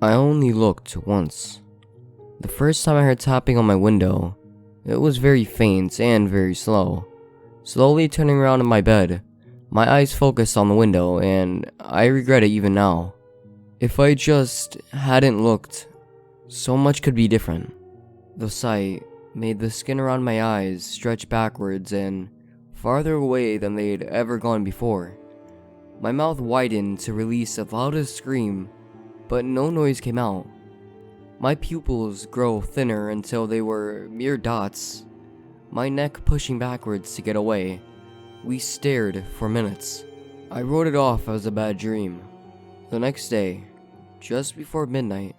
I only looked once. The first time I heard tapping on my window, it was very faint and very slow. Slowly turning around in my bed, my eyes focused on the window, and I regret it even now. If I just hadn't looked, so much could be different. The sight made the skin around my eyes stretch backwards and farther away than they had ever gone before. My mouth widened to release the loudest scream, but no noise came out. My pupils grew thinner until they were mere dots, my neck pushing backwards to get away. We stared for minutes. I wrote it off as a bad dream. The next day, just before midnight,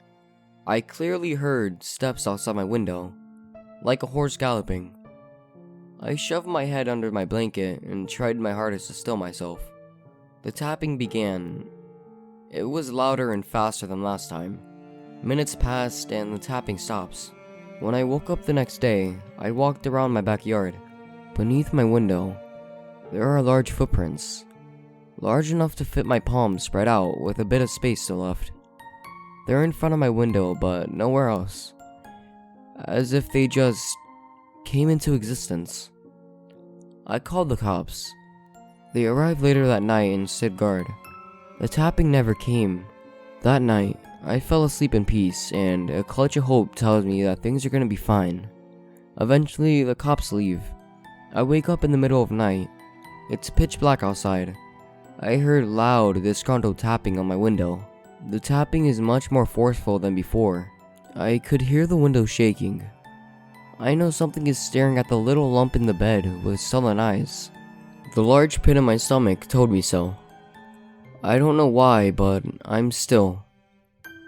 I clearly heard steps outside my window, like a horse galloping. I shoved my head under my blanket and tried my hardest to still myself. The tapping began. It was louder and faster than last time. Minutes passed and the tapping stops. When I woke up the next day, I walked around my backyard. Beneath my window, there are large footprints, large enough to fit my palm spread out with a bit of space still left. They're in front of my window, but nowhere else, as if they just came into existence. I called the cops. They arrived later that night and stood guard. The tapping never came. That night, I fell asleep in peace, and a clutch of hope tells me that things are gonna be fine. Eventually, the cops leave. I wake up in the middle of night. It's pitch black outside. I heard loud, disgruntled tapping on my window. The tapping is much more forceful than before. I could hear the window shaking. I know something is staring at the little lump in the bed with sullen eyes. The large pit in my stomach told me so. I don't know why, but I'm still.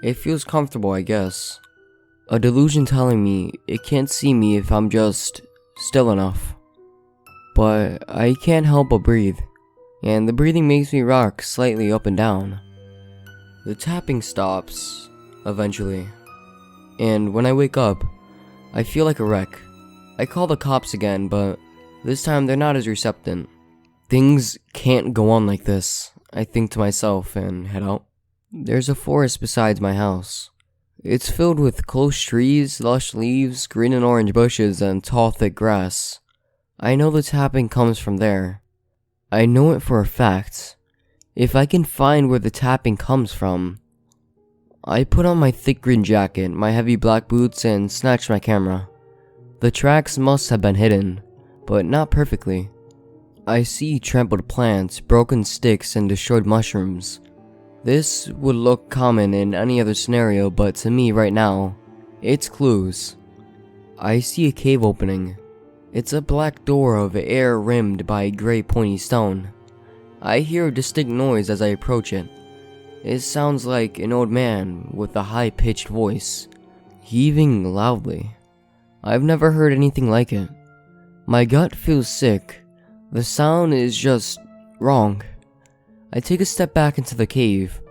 It feels comfortable, I guess. A delusion telling me it can't see me if I'm just still enough. But I can't help but breathe, and the breathing makes me rock slightly up and down. The tapping stops, eventually, and when I wake up, I feel like a wreck. I call the cops again, but this time they're not as receptive. Things can't go on like this, I think to myself and head out. There's a forest beside my house. It's filled with close trees, lush leaves, green and orange bushes, and tall thick grass. I know the tapping comes from there. I know it for a fact. If I can find where the tapping comes from. I put on my thick green jacket, my heavy black boots, and snatched my camera. The tracks must have been hidden, but not perfectly. I see trampled plants, broken sticks, and destroyed mushrooms. This would look common in any other scenario, but to me right now, it's clues. I see a cave opening. It's a black door of air rimmed by a gray pointy stone. I hear a distinct noise as I approach it. It sounds like an old man with a high-pitched voice, heaving loudly. I've never heard anything like it. My gut feels sick. The sound is just wrong. I take a step back into the cave,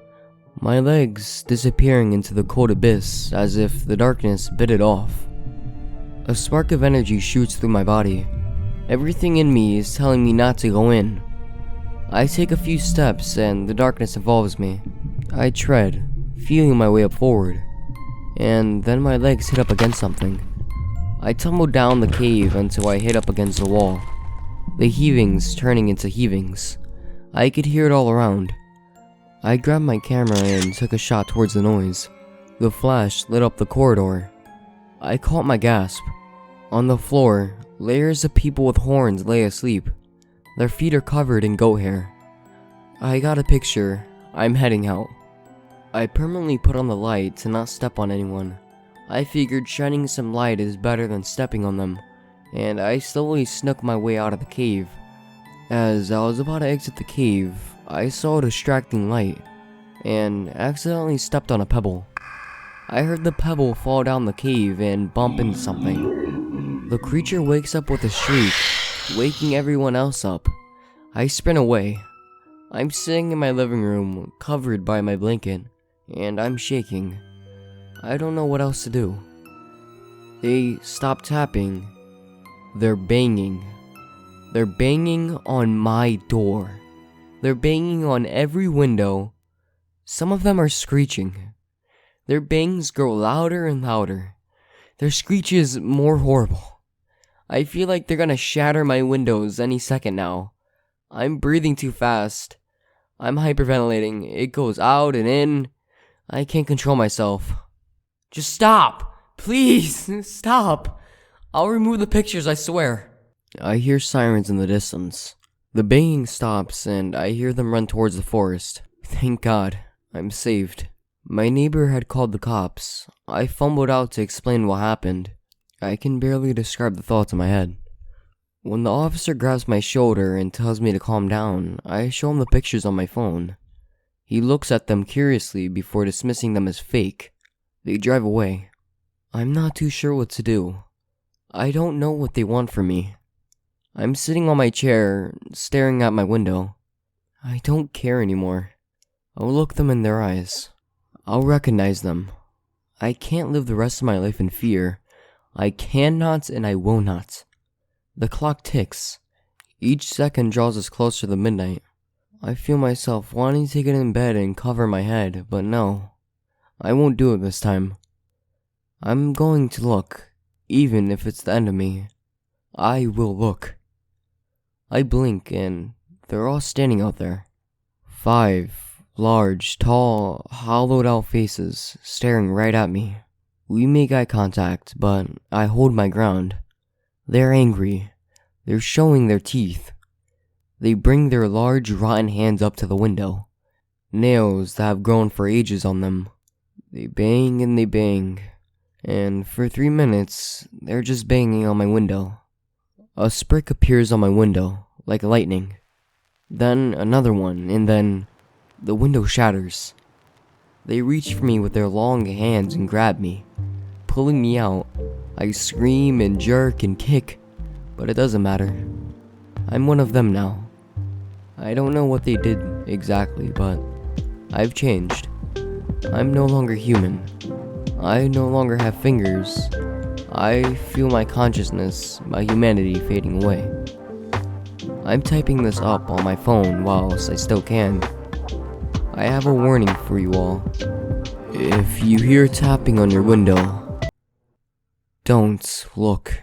my legs disappearing into the cold abyss as if the darkness bit it off. A spark of energy shoots through my body. Everything in me is telling me not to go in. I take a few steps and the darkness involves me. I tread, feeling my way up forward, and then my legs hit up against something. I tumble down the cave until I hit up against the wall, the heavings turning into heavings. I could hear it all around. I grabbed my camera and took a shot towards the noise. The flash lit up the corridor. I caught my gasp. On the floor, layers of people with horns lay asleep. Their feet are covered in goat hair. I got a picture. I'm heading out. I permanently put on the light to not step on anyone. I figured shining some light is better than stepping on them, and I slowly snuck my way out of the cave. As I was about to exit the cave, I saw a distracting light, and accidentally stepped on a pebble. I heard the pebble fall down the cave and bump into something. The creature wakes up with a shriek, waking everyone else up. I sprint away. I'm sitting in my living room, covered by my blanket, and I'm shaking. I don't know what else to do. They stop tapping. They're banging. They're banging on my door. They're banging on every window. Some of them are screeching. Their bangs grow louder and louder. Their screeches more horrible. I feel like they're gonna shatter my windows any second now. I'm breathing too fast. I'm hyperventilating. It goes out and in. I can't control myself. Just stop! Please, stop! I'll remove the pictures, I swear. I hear sirens in the distance. The banging stops, and I hear them run towards the forest. Thank God, I'm saved. My neighbor had called the cops. I fumbled out to explain what happened. I can barely describe the thoughts in my head. When the officer grabs my shoulder and tells me to calm down, I show him the pictures on my phone. He looks at them curiously before dismissing them as fake. They drive away. I'm not too sure what to do. I don't know what they want from me. I'm sitting on my chair, staring at my window. I don't care anymore. I'll look them in their eyes. I'll recognize them. I can't live the rest of my life in fear. I cannot and I will not. The clock ticks. Each second draws us closer to midnight. I feel myself wanting to get in bed and cover my head, but no. I won't do it this time. I'm going to look, even if it's the end of me. I will look. I blink and they're all standing out there. 5 large, tall, hollowed out faces staring right at me. We make eye contact, but I hold my ground. They're angry. They're showing their teeth. They bring their large, rotten hands up to the window. Nails that have grown for ages on them. They bang and they bang. And for 3 minutes, they're just banging on my window. A sprick appears on my window, like lightning. Then another one, and then the window shatters. They reach for me with their long hands and grab me, pulling me out. I scream and jerk and kick, but it doesn't matter. I'm one of them now. I don't know what they did exactly, but I've changed. I'm no longer human. I no longer have fingers. I feel my consciousness, my humanity fading away. I'm typing this up on my phone whilst I still can. I have a warning for you all. If you hear tapping on your window, don't look.